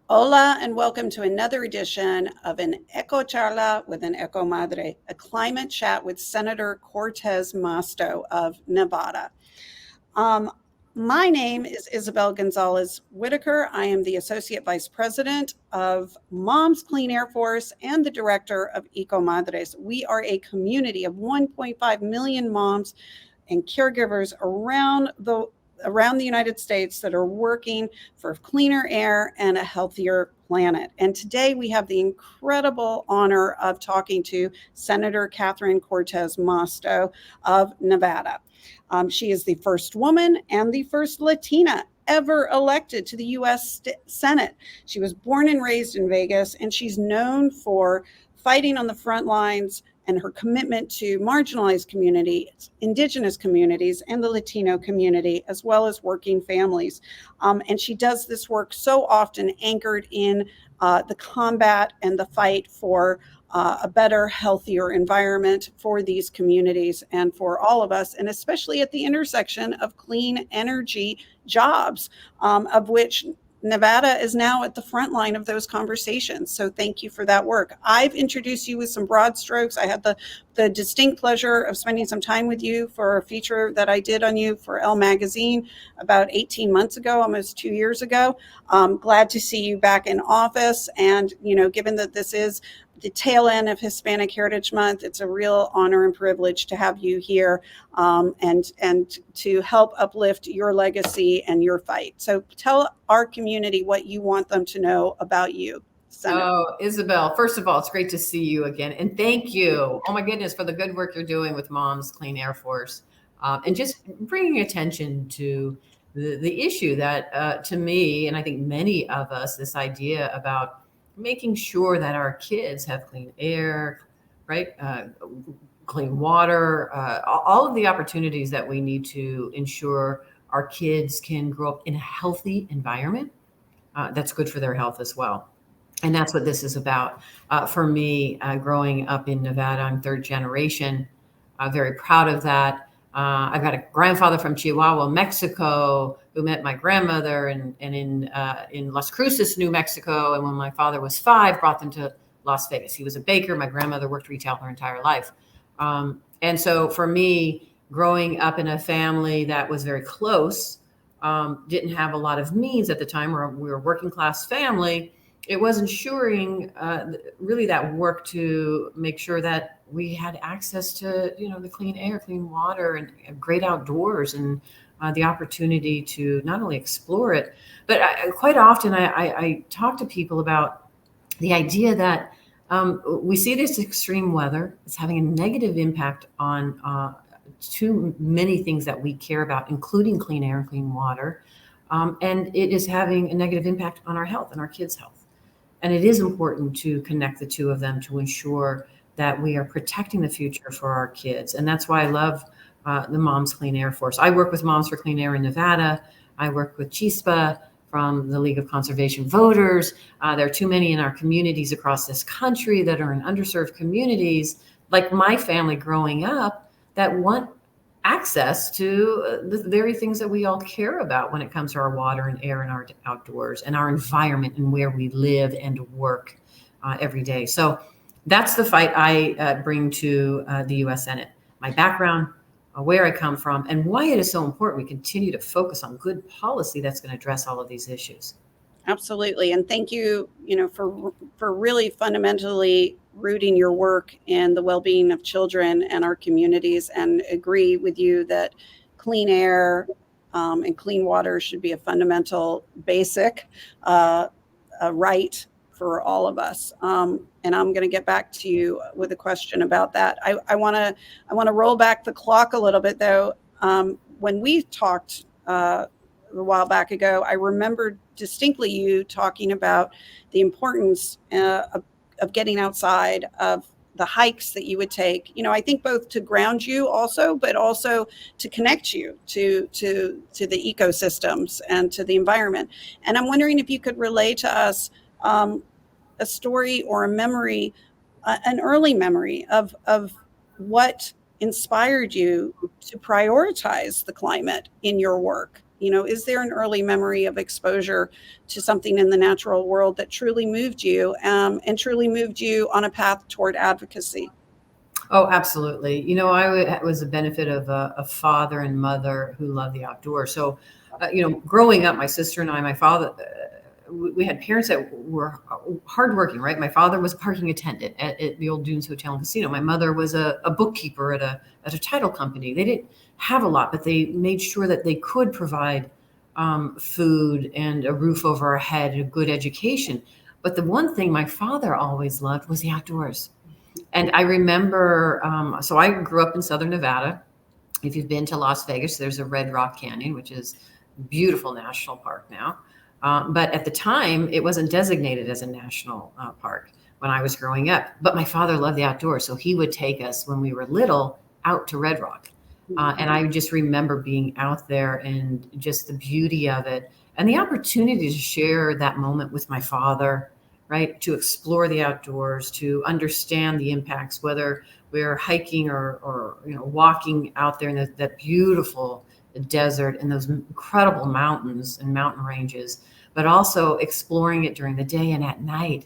Hola and welcome to another edition of an Ecocharla with an Ecomadre, a climate chat with Senator Cortez Masto of Nevada. Um, my name is Isabel Gonzalez Whitaker. I am the Associate Vice President of Moms Clean Air Force and the Director of Ecomadres. We are a community of 1.5 million moms and caregivers around the United States that are working for cleaner air and a healthier planet. And today we have the incredible honor of talking to Senator Catherine Cortez Masto of Nevada. She is the first woman and the first Latina ever elected to the U.S. Senate. She was born and raised in Vegas, and she's known for fighting on the front lines and her commitment to marginalized communities, indigenous communities, and the Latino community, as well as working families. And she does this work so often anchored in the combat and the fight for a better, healthier environment for these communities and for all of us, and especially at the intersection of clean energy jobs, of which Nevada is now at the front line of those conversations. So thank you for that work. I've introduced you with some broad strokes. I had the distinct pleasure of spending some time with you for a feature that I did on you for Elle Magazine about 18 months ago, almost 2 years ago. Glad to see you back in office. And, given that this is the tail end of Hispanic Heritage Month, it's a real honor and privilege to have you here and to help uplift your legacy and your fight. So tell our community what you want them to know about you, Senator. Oh, Isabel, first of all, it's great to see you again. And thank you, oh my goodness, for the good work you're doing with Moms Clean Air Force. And just bringing attention to the issue that, to me, and I think many of us, this idea about making sure that our kids have clean air, right? Clean water, all of the opportunities that we need to ensure our kids can grow up in a healthy environment that's good for their health as well. And that's what this is about. For me, growing up in Nevada, I'm third generation. I'm very proud of that. I've got a grandfather from Chihuahua, Mexico, who met my grandmother in Las Cruces, New Mexico. And when my father was 5, brought them to Las Vegas. He was a baker. My grandmother worked retail her entire life. And so for me, growing up in a family that was very close, didn't have a lot of means at the time, or we were a working class family, it was ensuring really that work to make sure that we had access to, the clean air, clean water, and great outdoors, and the opportunity to not only explore it, but quite often I talk to people about the idea that we see this extreme weather. It's having a negative impact on too many things that we care about, including clean air and clean water. And it is having a negative impact on our health and our kids' health. And it is important to connect the two of them to ensure that we are protecting the future for our kids. And that's why I love the Moms Clean Air Force. I work with Moms for Clean Air in Nevada. I work with CHISPA from the League of Conservation Voters. There are too many in our communities across this country that are in underserved communities, like my family growing up, that want access to the very things that we all care about when it comes to our water and air and our outdoors and our environment and where we live and work every day. So that's the fight I bring to the U.S. Senate. My background, where I come from, and why it is so important we continue to focus on good policy that's going to address all of these issues. Absolutely. And thank you, for really fundamentally rooting your work in the well-being of children and our communities, and agree with you that clean air and clean water should be a fundamental, basic right for all of us. And I'm going to get back to you with a question about that. I want to roll back the clock a little bit, though. When we talked a while back ago, I remember distinctly you talking about the importance of getting outside, of the hikes that you would take, I think both to ground you also, but also to connect you to the ecosystems and to the environment. And I'm wondering if you could relay to us a story or a memory, an early memory of what inspired you to prioritize the climate in your work, is there an early memory of exposure to something in the natural world that truly moved you, and truly moved you on a path toward advocacy? Oh, absolutely. Was a benefit of a father and mother who love the outdoors. So, growing up, my sister and I, my father, we had parents that were hardworking, right? My father was a parking attendant at the old Dunes Hotel and Casino. My mother was a bookkeeper at a title company. They didn't have a lot, but they made sure that they could provide food and a roof over our head and a good education. But the one thing my father always loved was the outdoors. And I remember, so I grew up in Southern Nevada. If you've been to Las Vegas, there's a Red Rock Canyon, which is a beautiful national park now. But at the time, it wasn't designated as a national park when I was growing up. But my father loved the outdoors, so he would take us when we were little out to Red Rock. And I just remember being out there and just the beauty of it and the opportunity to share that moment with my father, right? To explore the outdoors, to understand the impacts, whether we're hiking or walking out there in that beautiful desert and those incredible mountains and mountain ranges, but also exploring it during the day and at night.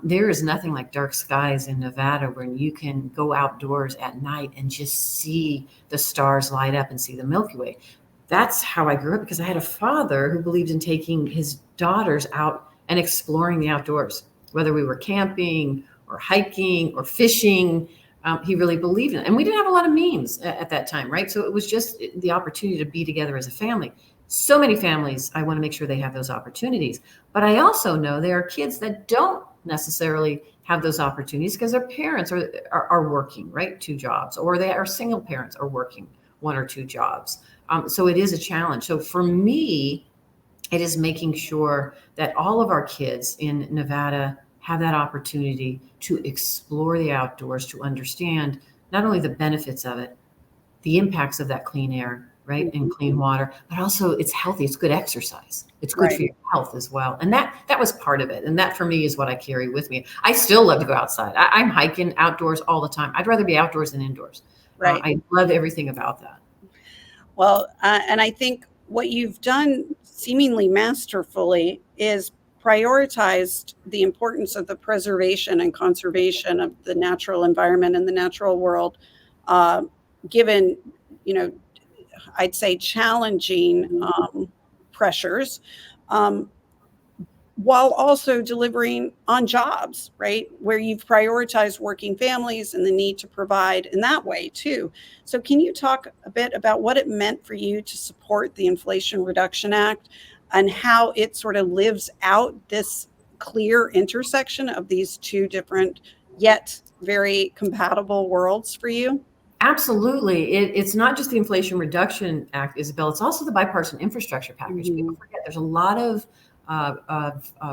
There is nothing like dark skies in Nevada when you can go outdoors at night and just see the stars light up and see the Milky Way. That's how I grew up, because I had a father who believed in taking his daughters out and exploring the outdoors, whether we were camping or hiking or fishing. He really believed in it. And we didn't have a lot of means at that time, right? So it was just the opportunity to be together as a family. So many families, I want to make sure they have those opportunities. But I also know there are kids that don't necessarily have those opportunities because their parents are working, right? 2 jobs, or they are single parents are working 1 or 2 jobs. So it is a challenge. So for me, it is making sure that all of our kids in Nevada have that opportunity to explore the outdoors, to understand not only the benefits of it, the impacts of that clean air, right, and clean water, but also it's healthy. It's good exercise. It's good for your health as well. And that was part of it. And that for me is what I carry with me. I still love to go outside. I'm hiking outdoors all the time. I'd rather be outdoors than indoors. Right. I love everything about that. Well, and I think what you've done seemingly masterfully is prioritized the importance of the preservation and conservation of the natural environment and the natural world, given, I'd say challenging pressures, while also delivering on jobs, right? Where you've prioritized working families and the need to provide in that way too. So can you talk a bit about what it meant for you to support the Inflation Reduction Act and how it sort of lives out this clear intersection of these 2 different yet very compatible worlds for you? Absolutely. It's not just the Inflation Reduction Act, Isabel. It's also the bipartisan infrastructure package. People forget there's a lot of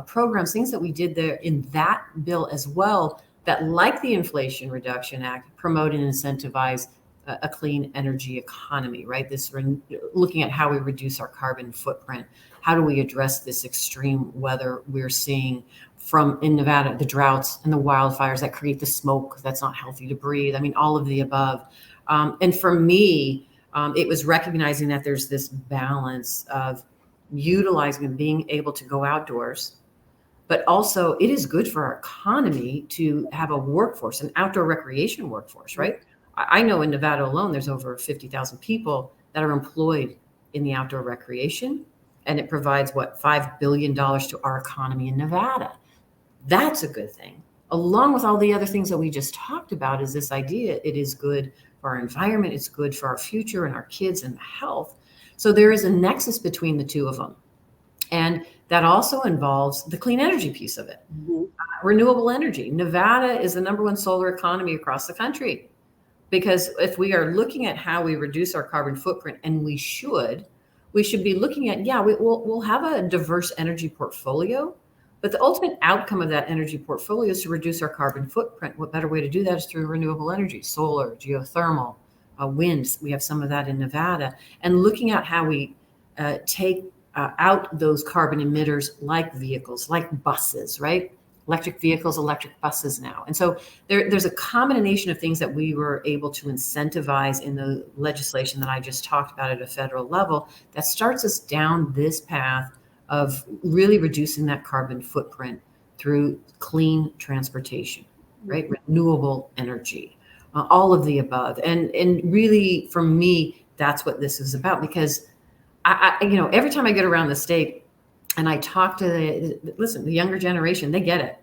programs, things that we did there in that bill as well, that, like the Inflation Reduction Act, promote and incentivize a clean energy economy, right? Looking at how we reduce our carbon footprint. How do we address this extreme weather we're seeing in Nevada, the droughts and the wildfires that create the smoke that's not healthy to breathe? I mean, all of the above. And for me, it was recognizing that there's this balance of utilizing and being able to go outdoors, but also it is good for our economy to have a workforce, an outdoor recreation workforce, right? I know in Nevada alone, there's over 50,000 people that are employed in the outdoor recreation, and it provides $5 billion to our economy in Nevada. That's a good thing. Along with all the other things that we just talked about, is this idea it is good for our environment, it's good for our future and our kids and health. So there is a nexus between the 2 of them. And that also involves the clean energy piece of it. Renewable energy. Nevada is the #1 solar economy across the country. Because if we are looking at how we reduce our carbon footprint, and we should be looking at, we'll have a diverse energy portfolio, but the ultimate outcome of that energy portfolio is to reduce our carbon footprint. What better way to do that is through renewable energy, solar, geothermal, wind. We have some of that in Nevada. And looking at how we take out those carbon emitters, like vehicles, like buses, right? electric vehicles, electric buses now. And so there's a combination of things that we were able to incentivize in the legislation that I just talked about at a federal level that starts us down this path of really reducing that carbon footprint through clean transportation, right? Renewable energy, all of the above. And really, for me, that's what this is about, because every time I get around the state and I talk to the younger generation, they get it,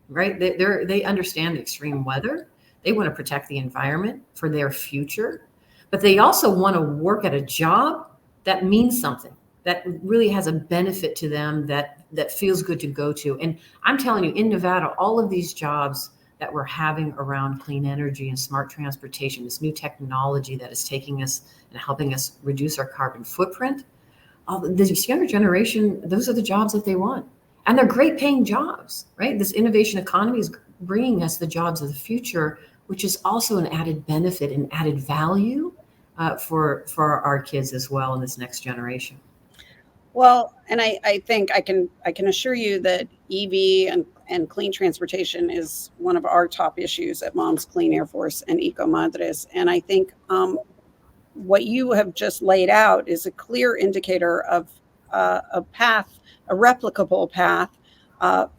right? They understand the extreme weather. They want to protect the environment for their future, but they also want to work at a job that means something, that really has a benefit to them, that feels good to go to. And I'm telling you, in Nevada, all of these jobs that we're having around clean energy and smart transportation, this new technology that is taking us and helping us reduce our carbon footprint, this younger generation, those are the jobs that they want. And they're great paying jobs, right? This innovation economy is bringing us the jobs of the future, which is also an added benefit and added value for our kids as well in this next generation. Well, and I think I can assure you that EV and clean transportation is one of our top issues at Mom's Clean Air Force and Ecomadres. And I think what you have just laid out is a clear indicator of a path, a replicable path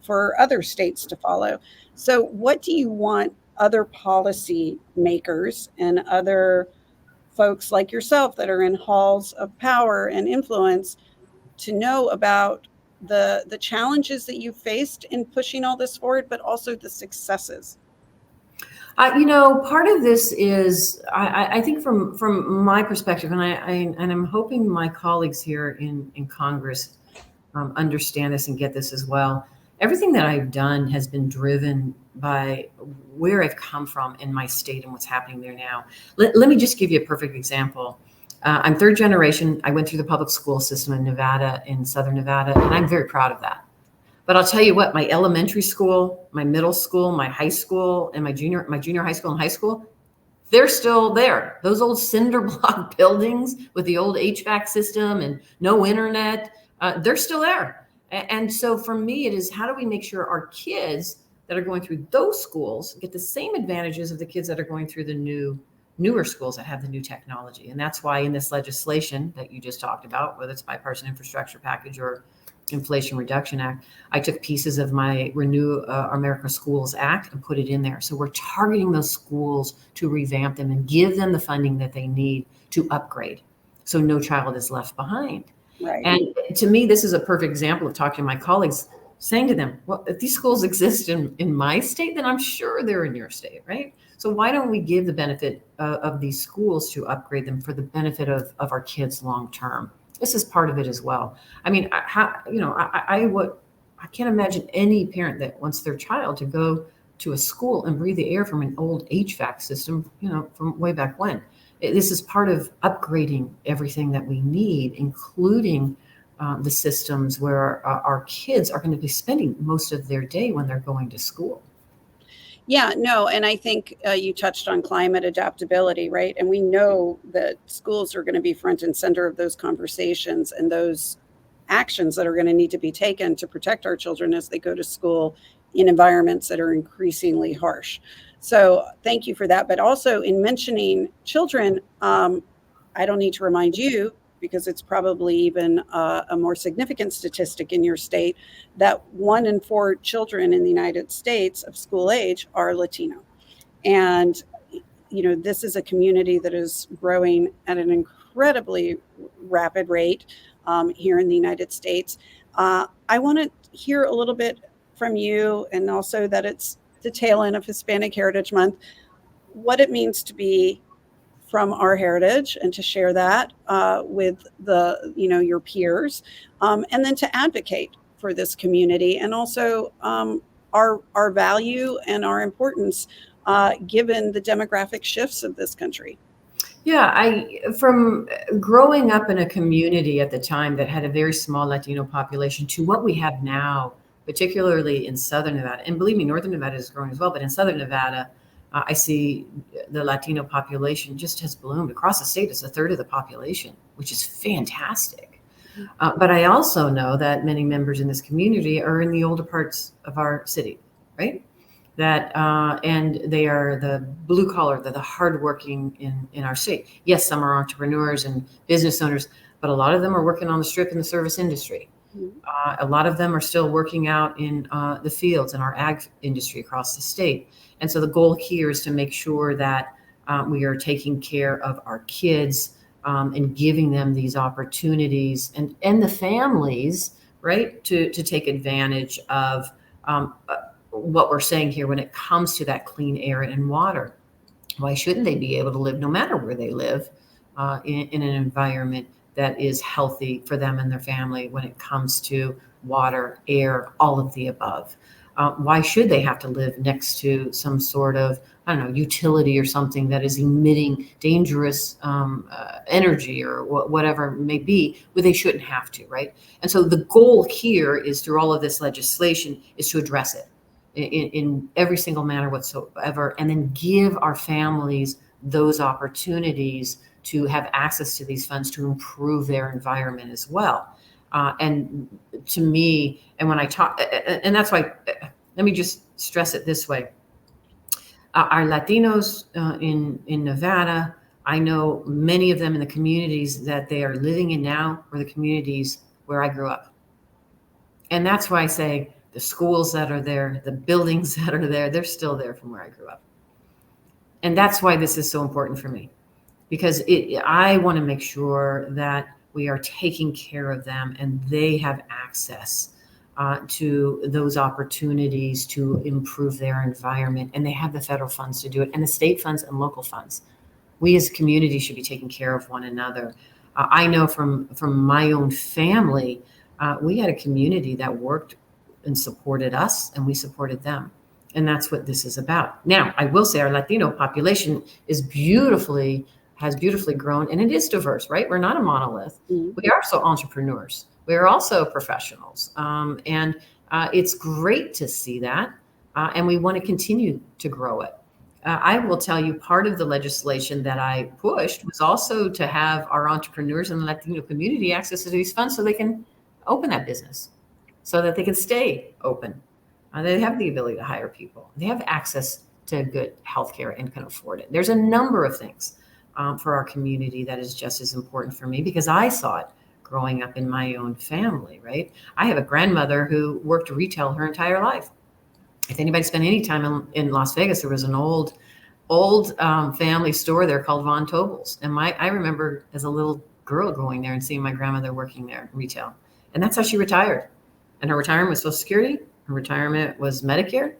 for other states to follow. So what do you want other policy makers and other folks like yourself that are in halls of power and influence to know about the challenges that you faced in pushing all this forward, but also the successes? Part of this is, I think from my perspective, and I'm hoping my colleagues here in Congress understand this and get this as well. Everything that I've done has been driven by where I've come from in my state and what's happening there now. Let me just give you a perfect example. I'm third generation. I went through the public school system in Nevada, in Southern Nevada, and I'm very proud of that. But I'll tell you what, my elementary school, my middle school, my high school, and my junior high school and high school, they're still there. Those old cinder block buildings with the old HVAC system and no internet, they're still there. And so for me, it is, how do we make sure our kids that are going through those schools get the same advantages of the kids that are going through the newer schools that have the new technology? And that's why in this legislation that you just talked about, whether it's bipartisan infrastructure package or Inflation Reduction Act, I took pieces of my Renew America Schools Act and put it in there. So we're targeting those schools to revamp them and give them the funding that they need to upgrade, so no child is left behind. Right. And to me, this is a perfect example of talking to my colleagues, saying to them, well, if these schools exist in my state, then I'm sure they're in your state, right? So why don't we give the benefit of these schools to upgrade them for the benefit of our kids long term? This is part of it as well. I mean, I can't imagine any parent that wants their child to go to a school and breathe the air from an old HVAC system, from way back when. This is part of upgrading everything that we need, including the systems where our kids are going to be spending most of their day when they're going to school. Yeah, no, and I think you touched on climate adaptability, right? And we know that schools are going to be front and center of those conversations and those actions that are going to need to be taken to protect our children as they go to school in environments that are increasingly harsh. So thank you for that. But also in mentioning children, I don't need to remind you, because it's probably even a more significant statistic in your state, that 1 in 4 children in the United States of school age are Latino. And, this is a community that is growing at an incredibly rapid rate here in the United States. I want to hear a little bit from you, and also that it's the tail end of Hispanic Heritage Month, what it means to be from our heritage and to share that with your peers, and then to advocate for this community, and also our value and our importance given the demographic shifts of this country. Yeah, from growing up in a community at the time that had a very small Latino population to what we have now, particularly in Southern Nevada, and believe me, Northern Nevada is growing as well, but in Southern Nevada, I see the Latino population just has bloomed. Across the state, it's a third of the population, which is fantastic. But I also know that many members in this community are in the older parts of our city, right? That and they are the blue collar, they're the hardworking in our state. Yes, some are entrepreneurs and business owners, but a lot of them are working on the strip in the service industry. A lot of them are still working out in the fields in our ag industry across the state. And so the goal here is to make sure that we are taking care of our kids and giving them these opportunities and the families, right, to take advantage of what we're saying here when it comes to that clean air and water. Why shouldn't they be able to live no matter where they live in an environment that is healthy for them and their family when it comes to water, air, all of the above? Why should they have to live next to some sort of, I don't know, utility or something that is emitting dangerous energy or whatever it may be, where they shouldn't have to, right? And so the goal here is through all of this legislation is to address it in every single manner whatsoever, and then give our families those opportunities to have access to these funds to improve their environment as well. And to me, and when I talk, and that's why, let me just stress it this way. Our Latinos in Nevada, I know many of them in the communities that they are living in now were the communities where I grew up. And that's why I say the schools that are there, the buildings that are there, they're still there from where I grew up. And that's why this is so important for me, because I want to make sure that we are taking care of them and they have access to those opportunities to improve their environment. And they have the federal funds to do it, and the state funds and local funds. We as a community should be taking care of one another. I know from my own family, we had a community that worked and supported us, and we supported them. And that's what this is about. Now, I will say our Latino population has beautifully grown, and it is diverse, right? We're not a monolith. Mm-hmm. We are also entrepreneurs. We are also professionals. And it's great to see that. And we want to continue to grow it. I will tell you, part of the legislation that I pushed was also to have our entrepreneurs in the Latino community access to these funds so they can open that business, so that they can stay open. They have the ability to hire people. They have access to good healthcare and can afford it. There's a number of things for our community that is just as important for me, because I saw it growing up in my own family, right? I have a grandmother who worked retail her entire life. If anybody spent any time in Las Vegas, there was an old family store there called Von Tobel's. And I remember as a little girl going there and seeing my grandmother working there retail. And that's how she retired. And her retirement was Social Security. Her retirement was Medicare.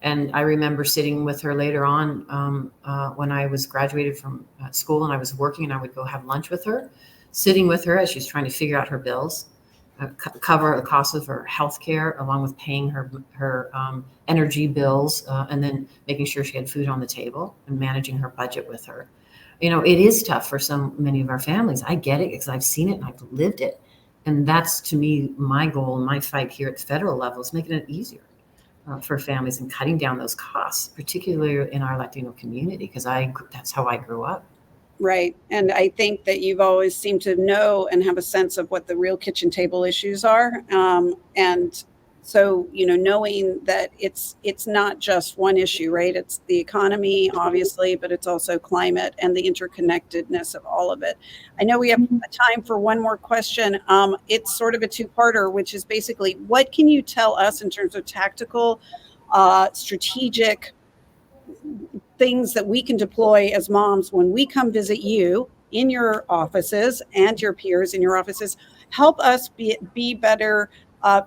And I remember sitting with her later on when I was graduated from school and I was working, and I would go have lunch with her, sitting with her as she's trying to figure out her bills, cover the cost of her health care, along with paying her energy bills, and then making sure she had food on the table and managing her budget with her. You know, it is tough for many of our families. I get it because I've seen it and I've lived it. And that's, to me, my goal and my fight here at the federal level is making it easier for families and cutting down those costs, particularly in our Latino community, because that's how I grew up. Right. And I think that you've always seemed to know and have a sense of what the real kitchen table issues are. And so, knowing that it's not just one issue, right? It's the economy, obviously, but it's also climate and the interconnectedness of all of it. I know we have time for one more question. It's sort of a two-parter, which is basically, what can you tell us in terms of tactical, strategic things that we can deploy as moms when we come visit you in your offices and your peers in your offices? Help us be better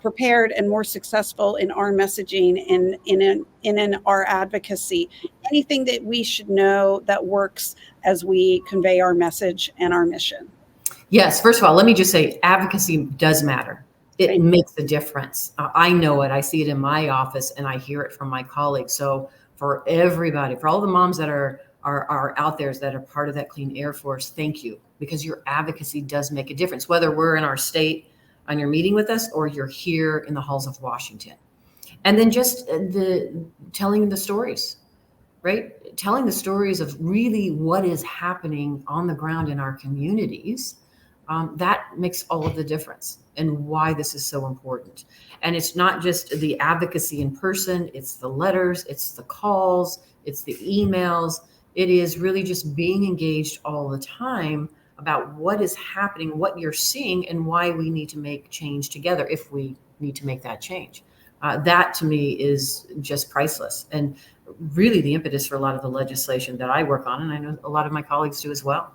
prepared and more successful in our messaging and in our advocacy. Anything that we should know that works as we convey our message and our mission? Yes. First of all, let me just say advocacy does matter. It makes a difference. I know it. I see it in my office and I hear it from my colleagues. So for everybody, for all the moms that are out there that are part of that Clean Air Force, thank you, because your advocacy does make a difference, whether we're in our state and you're meeting with us or you're here in the halls of Washington. And then just telling the stories, right? Telling the stories of really what is happening on the ground in our communities that makes all of the difference and why this is so important. And it's not just the advocacy in person, it's the letters, it's the calls, it's the emails. It is really just being engaged all the time about what is happening, what you're seeing, and why we need to make change together if we need to make that change. That to me is just priceless, and really the impetus for a lot of the legislation that I work on, and I know a lot of my colleagues do as well.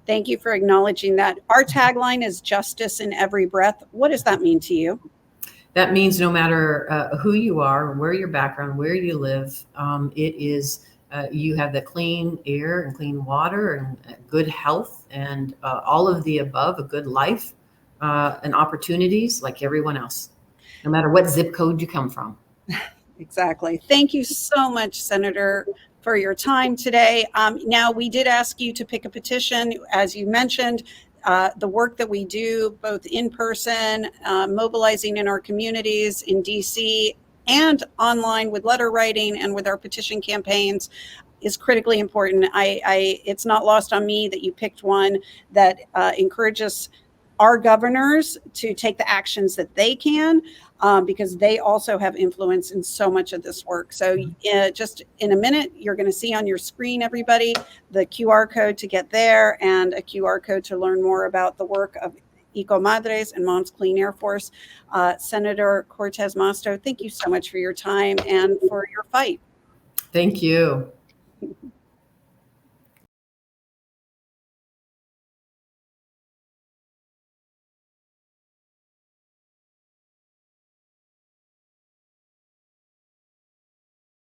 Thank you for acknowledging that. Our tagline is justice in every breath. What does that mean to you? That means no matter who you are, where your background, where you live, it is you have the clean air and clean water and good health and all of the above, a good life and opportunities like everyone else, no matter what zip code you come from. Exactly. Thank you so much, Senator, for your time today. Now, we did ask you to pick a petition, as you mentioned. The work that we do, both in person, mobilizing in our communities in DC, and online with letter writing and with our petition campaigns, is critically important. It's not lost on me that you picked one that encourages our governors to take the actions that they can, because they also have influence in so much of this work. So just in a minute, you're going to see on your screen, everybody, the QR code to get there and a QR code to learn more about the work of Ecomadres and Mom's Clean Air Force. Senator Cortez Masto, thank you so much for your time and for your fight. Thank you.